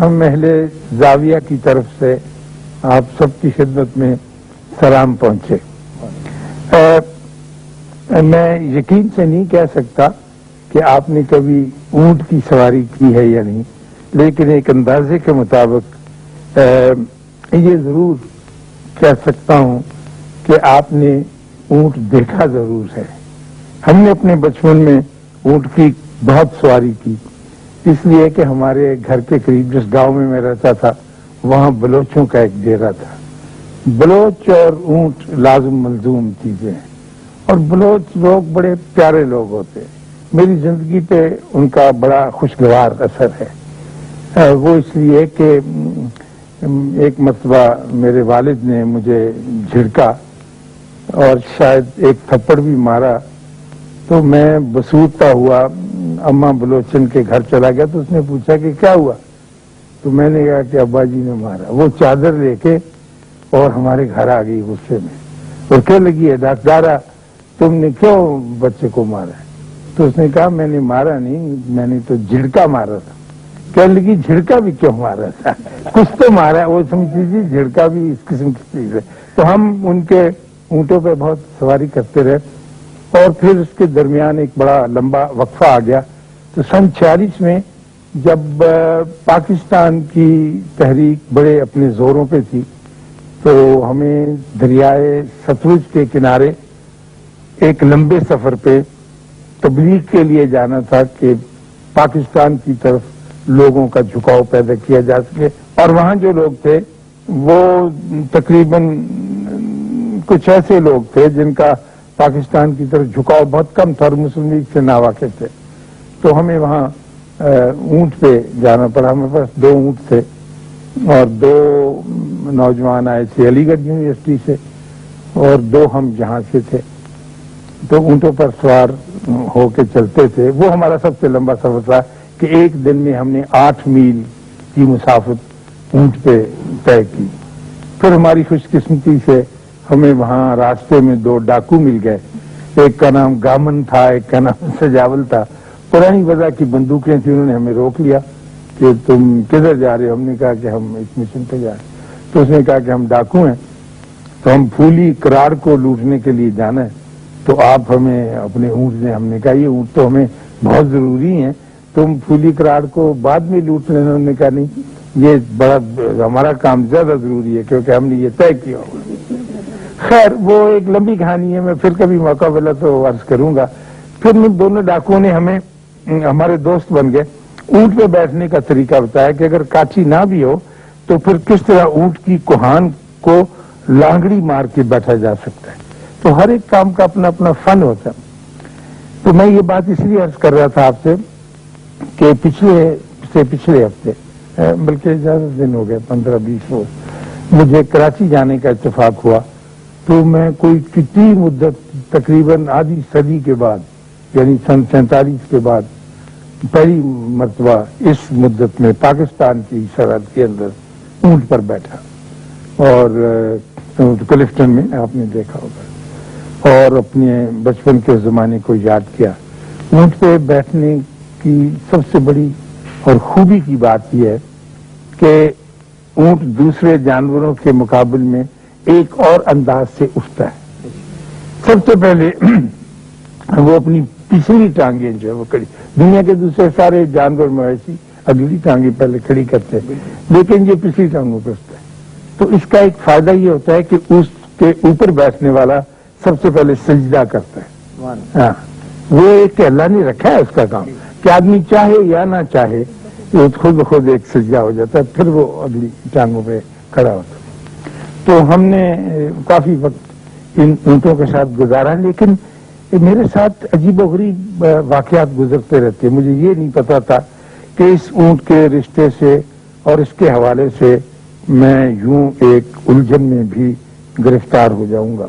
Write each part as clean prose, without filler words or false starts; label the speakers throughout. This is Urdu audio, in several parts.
Speaker 1: ہم اہل زاویہ کی طرف سے آپ سب کی خدمت میں سلام پہنچے۔ میں یقین سے نہیں کہہ سکتا کہ آپ نے کبھی اونٹ کی سواری کی ہے یا نہیں، لیکن ایک اندازے کے مطابق یہ ضرور کہہ سکتا ہوں کہ آپ نے اونٹ دیکھا ضرور ہے۔ ہم نے اپنے بچپن میں اونٹ کی بہت سواری کی، اس لیے کہ ہمارے گھر کے قریب جس گاؤں میں رہتا تھا وہاں بلوچوں کا ایک ڈیرا تھا۔ بلوچ اور اونٹ لازم ملزوم چیزیں ہیں، اور بلوچ لوگ بڑے پیارے لوگ ہوتے ہیں۔ میری زندگی پہ ان کا بڑا خوشگوار اثر ہے۔ وہ اس لیے کہ ایک مرتبہ میرے والد نے مجھے جھڑکا اور شاید ایک تھپڑ بھی مارا، تو میں بسوتا ہوا اماں بلوچن کے گھر چلا گیا، تو اس نے پوچھا کہ کیا ہوا؟ تو میں نے کہا کہ ابا جی نے مارا۔ وہ چادر لے کے اور ہمارے گھر آ گئی غصے میں، اور کہنے لگی ہے ڈاکٹارا تم نے کیوں بچے کو مارا ہے؟ تو اس نے کہا میں نے مارا نہیں، میں نے تو جھڑکا مارا تھا۔ کہنے لگی جھڑکا بھی کیوں مارا تھا؟ کچھ تو مارا ہے، وہ سمجھتی تھی جھڑکا بھی اس قسم کی چیز ہے۔ تو ہم ان کے اونٹوں پہ بہت سواری کرتے رہے، اور پھر اس کے درمیان ایک بڑا لمبا وقفہ آ گیا۔ تو سن 46 میں جب پاکستان کی تحریک بڑے اپنے زوروں پہ تھی، تو ہمیں دریائے ستلج کے کنارے ایک لمبے سفر پہ تبلیغ کے لیے جانا تھا کہ پاکستان کی طرف لوگوں کا جھکاؤ پیدا کیا جا سکے۔ اور وہاں جو لوگ تھے وہ تقریباً کچھ ایسے لوگ تھے جن کا پاکستان کی طرف جھکاؤ بہت کم تھا اور مسلم لیگ سے ناواقف تھے۔ تو ہمیں وہاں اونٹ پہ جانا پڑا۔ ہمارے پاس 2 اونٹ تھے، اور 2 نوجوان آئے تھے علی گڑھ یونیورسٹی سے، اور 2 ہم جہاں سے تھے۔ تو اونٹوں پر سوار ہو کے چلتے تھے۔ وہ ہمارا سب سے لمبا سفر تھا کہ ایک دن میں ہم نے 8 میل کی مسافت اونٹ پہ طے کی۔ پھر ہماری خوش قسمتی سے ہمیں وہاں راستے میں 2 ڈاکو مل گئے، ایک کا نام گامن تھا، ایک کا نام سجاول تھا۔ پرانی وضع کی بندوقیں تھیں، انہوں نے ہمیں روک لیا کہ تم کدھر جا رہے ہو؟ ہم نے کہا کہ ہم اس مشن پہ جا رہے ہیں۔ تو اس نے کہا کہ ہم ڈاکو ہیں، تو ہم پھولی کراڑ کو لوٹنے کے لیے جانا ہے، تو آپ ہمیں اپنے اونٹ دیں۔ ہم نے کہا یہ اونٹ تو ہمیں بہت ضروری ہیں، تم پھولی کراڑ کو بعد میں لوٹ لینا۔ انہوں نے کہا نہیں، یہ بڑا ہمارا کام زیادہ ضروری ہے کیونکہ ہم نے یہ طے کیا ہوگا۔ خیر وہ ایک لمبی کہانی ہے، میں پھر کبھی موقع ملا تو عرض کروں گا۔ پھر ان دونوں ڈاکوؤں نے ہمیں ہمارے دوست بن گئے، اونٹ پہ بیٹھنے کا طریقہ بتایا کہ اگر کاچی نہ بھی ہو تو پھر کس طرح اونٹ کی کوہان کو لانگڑی مار کے بیٹھا جا سکتا ہے۔ تو ہر ایک کام کا اپنا اپنا فن ہوتا ہے۔ تو میں یہ بات اس لیے عرض کر رہا تھا آپ سے کہ پچھلے ہفتے بلکہ زیادہ دن ہو گئے، 15-20 روز، مجھے کراچی جانے کا اتفاق ہوا۔ تو میں کوئی کتنی مدت، تقریباً آدھی صدی کے بعد، یعنی سن 47 کے بعد پہلی مرتبہ اس مدت میں پاکستان کی سرحد کے اندر اونٹ پر بیٹھا، اور کلفٹن میں آپ نے دیکھا ہوگا، اور اپنے بچپن کے زمانے کو یاد کیا۔ اونٹ پہ بیٹھنے کی سب سے بڑی اور خوبی کی بات یہ ہے کہ اونٹ دوسرے جانوروں کے مقابل میں ایک اور انداز سے اٹھتا ہے۔ سب سے پہلے وہ اپنی پچھلی ٹانگیں جو ہے وہ کھڑی، دنیا کے دوسرے سارے جانور مویشی اگلی ٹانگیں پہلے کھڑی کرتے ہیں، لیکن یہ پچھلی ٹانگوں پہ اٹھتا ہے۔ تو اس کا ایک فائدہ یہ ہوتا ہے کہ اس کے اوپر بیٹھنے والا سب سے پہلے سجدہ کرتا ہے۔ ہاں، وہ ایک اللہ نے رکھا ہے اس کا کام کہ آدمی چاہے یا نہ چاہے وہ خود بخود ایک سجدہ ہو جاتا ہے، پھر وہ اگلی ٹانگوں پہ کھڑا ہوتا ہے۔ تو ہم نے کافی وقت ان اونٹوں کے ساتھ گزارا، لیکن میرے ساتھ عجیب و غریب واقعات گزرتے رہتے ہیں۔ مجھے یہ نہیں پتا تھا کہ اس اونٹ کے رشتے سے اور اس کے حوالے سے میں یوں ایک الجھن میں بھی گرفتار ہو جاؤں گا۔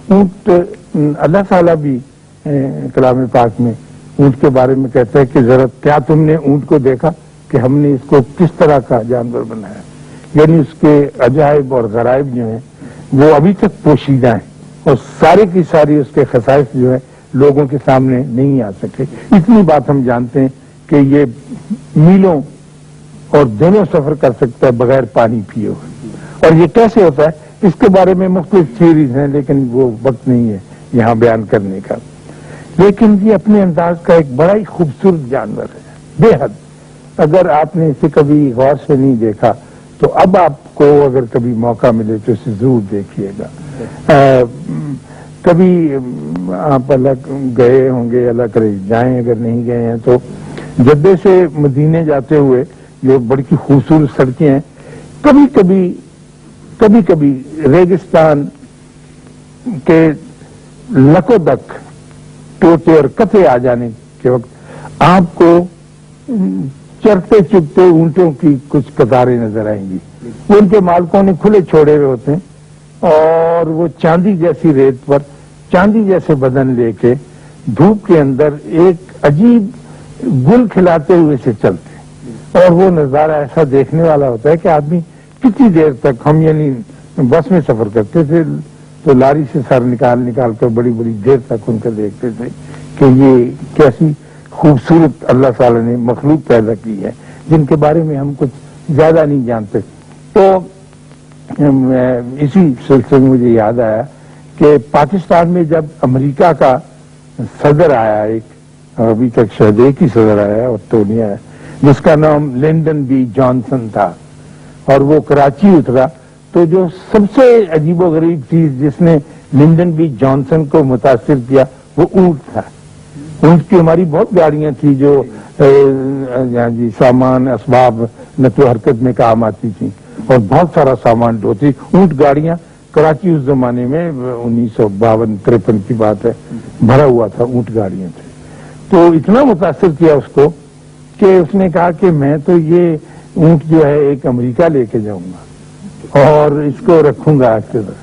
Speaker 1: اونٹ، اللہ تعالیٰ بھی کلام پاک میں اونٹ کے بارے میں کہتا ہے کہ ذرا کیا تم نے اونٹ کو دیکھا کہ ہم نے اس کو کس طرح کا جانور بنایا، یعنی اس کے عجائب اور غرائب جو ہیں وہ ابھی تک پوشیدہ ہیں، اور سارے کی ساری اس کے خصائص جو ہے لوگوں کے سامنے نہیں آ سکے۔ اتنی بات ہم جانتے ہیں کہ یہ میلوں اور دنوں سفر کر سکتا ہے بغیر پانی پیے ہوئے. اور یہ کیسے ہوتا ہے اس کے بارے میں مختلف تھیوریز ہیں، لیکن وہ وقت نہیں ہے یہاں بیان کرنے کا. لیکن یہ اپنے انداز کا ایک بڑا ہی خوبصورت جانور ہے، بے حد. اگر آپ نے اسے کبھی غور سے نہیں دیکھا تو اب آپ کو اگر کبھی موقع ملے تو اسے ضرور دیکھیے گا. کبھی آپ اللہ گئے ہوں گے، اللہ کرے جائیں، اگر نہیں گئے ہیں تو جدے سے مدینے جاتے ہوئے جو بڑی خوبصورت سڑکیں ہیں، کبھی کبھی ریگستان کے لکو دک ٹوٹے اور قطعے آ جانے کے وقت آپ کو چرتے چپتے اونٹوں کی کچھ قطاریں نظر آئیں گی. وہ ان کے مالکوں نے کھلے چھوڑے ہوئے ہوتے ہیں اور وہ چاندی جیسی ریت پر چاندی جیسے بدن لے کے دھوپ کے اندر ایک عجیب گل کھلاتے ہوئے سے چلتے ہیں. اور وہ نظارہ ایسا دیکھنے والا ہوتا ہے کہ آدمی کتنی دیر تک، ہم یعنی بس میں سفر کرتے تھے تو لاری سے سر نکال کر بڑی بڑی دیر تک ان کو دیکھتے تھے کہ یہ کیسی خوبصورت اللہ تعالی نے مخلوق پیدا کی ہے جن کے بارے میں ہم کچھ زیادہ نہیں جانتے. تو اسی سلسلے میں مجھے یاد آیا کہ پاکستان میں جب امریکہ کا صدر آیا، ایک ابھی تک شاید ایک ہی صدر آیا اور تو نہیں آیا، جس کا نام لنڈن بی جانسن تھا، اور وہ کراچی اترا تو جو سب سے عجیب و غریب چیز جس نے لنڈن بی جانسن کو متاثر کیا وہ اونٹ تھا. اونٹ کی ہماری بہت گاڑیاں تھیں جو سامان اسباب نقل و حرکت میں کام آتی تھیں اور بہت سارا سامان ڈھوتی. اونٹ گاڑیاں کراچی اس زمانے میں 1952-53 کی بات ہے، بھرا ہوا تھا اونٹ گاڑیاں تھے. تو اتنا متاثر کیا اس کو کہ اس نے کہا کہ میں تو یہ اونٹ جو ہے ایک امریکہ لے کے جاؤں گا اور اس کو رکھوں گا آج کے دور.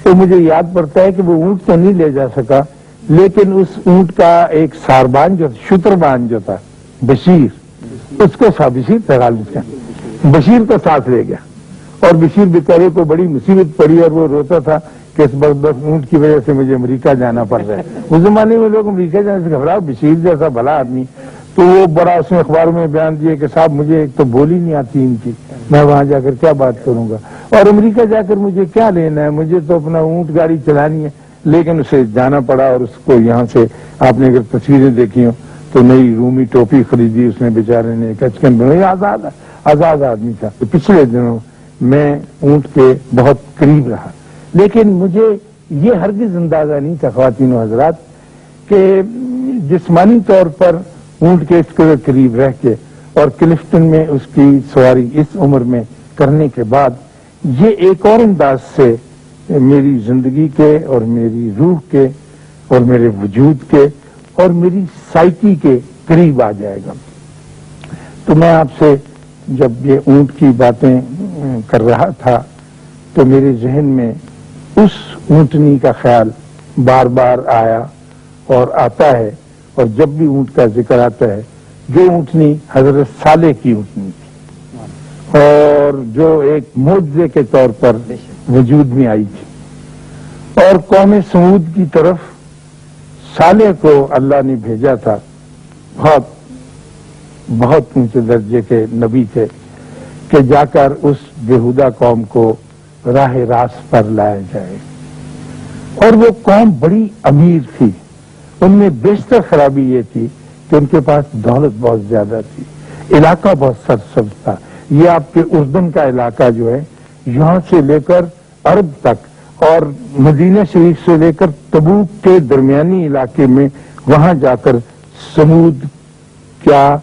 Speaker 1: تو مجھے یاد پڑتا ہے کہ وہ اونٹ تو نہیں لے جا سکا، لیکن اس اونٹ کا ایک ساربان جو شتربان جو تھا بشیر، اس کو بشیر تھا غالب کا، بشیر کو ساتھ لے گیا. اور بشیر بیچارے کو بڑی مصیبت پڑی اور وہ روتا تھا کہ اس بس اونٹ کی وجہ سے مجھے امریکہ جانا پڑ رہا ہے. اس زمانے میں لوگ امریکہ جانے سے گھبراہ، بشیر جیسا بھلا آدمی. تو وہ بڑا اس میں اخبار میں بیان دیا کہ صاحب مجھے ایک تو بولی نہیں آتی ان کی، میں وہاں جا کر کیا بات کروں گا، اور امریکہ جا کر مجھے کیا لینا ہے، مجھے تو اپنا اونٹ گاڑی چلانی ہے. لیکن اسے جانا پڑا اور اس کو یہاں سے، آپ نے اگر تصویریں دیکھی ہوں تو نئی رومی ٹوپی خریدی اس نے بیچارے نے، کچکن بنائی. آزاد آدمی تھا. پچھلے دنوں میں اونٹ کے بہت قریب رہا، لیکن مجھے یہ ہرگز اندازہ نہیں تھا خواتین و حضرات کہ جسمانی طور پر اونٹ کے اس قدر قریب رہ کے اور کلفٹن میں اس کی سواری اس عمر میں کرنے کے بعد یہ ایک اور انداز سے میری زندگی کے اور میری روح کے اور میرے وجود کے اور میری سائیکی کے قریب آ جائے گا. تو میں آپ سے جب یہ اونٹ کی باتیں کر رہا تھا تو میرے ذہن میں اس اونٹنی کا خیال بار بار آیا اور آتا ہے. اور جب بھی اونٹ کا ذکر آتا ہے، جو اونٹنی حضرت صالح کی اونٹنی تھی اور جو ایک معجزے کے طور پر وجود میں آئی تھی، اور قوم سمود کی طرف صالح کو اللہ نے بھیجا تھا. بہت اونچے درجے کے نبی تھے کہ جا کر اس بےہودہ قوم کو راہ راست پر لایا جائے. اور وہ قوم بڑی امیر تھی، ان میں بیشتر خرابی یہ تھی کہ ان کے پاس دولت بہت زیادہ تھی، علاقہ بہت سرسبز تھا. یہ آپ کے اردن کا علاقہ جو ہے، یہاں سے لے کر عرب تک اور مدینہ شریف سے لے کر تبوک کے درمیانی علاقے میں وہاں جا کر سمود کیا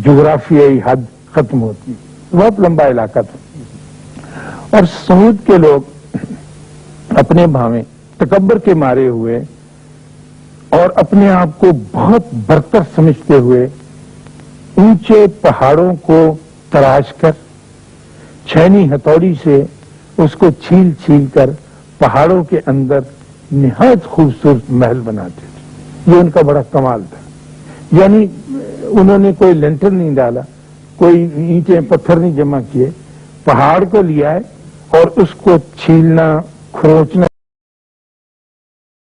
Speaker 1: جغرافیائی حد ختم ہوتی. بہت لمبا علاقہ تھا. اور سمود کے لوگ اپنے بھاویں تکبر کے مارے ہوئے اور اپنے آپ کو بہت برتر سمجھتے ہوئے اونچے پہاڑوں کو تراش کر چھینی ہتھوڑی سے اس کو چھیل چھیل کر پہاڑوں کے اندر نہایت خوبصورت محل بناتے تھے. یہ ان کا بڑا کمال تھا. یعنی انہوں نے کوئی لینٹر نہیں ڈالا، کوئی اینٹیں پتھر نہیں جمع کیے، پہاڑ کو لیا ہے اور اس کو چھیلنا، کھروچنا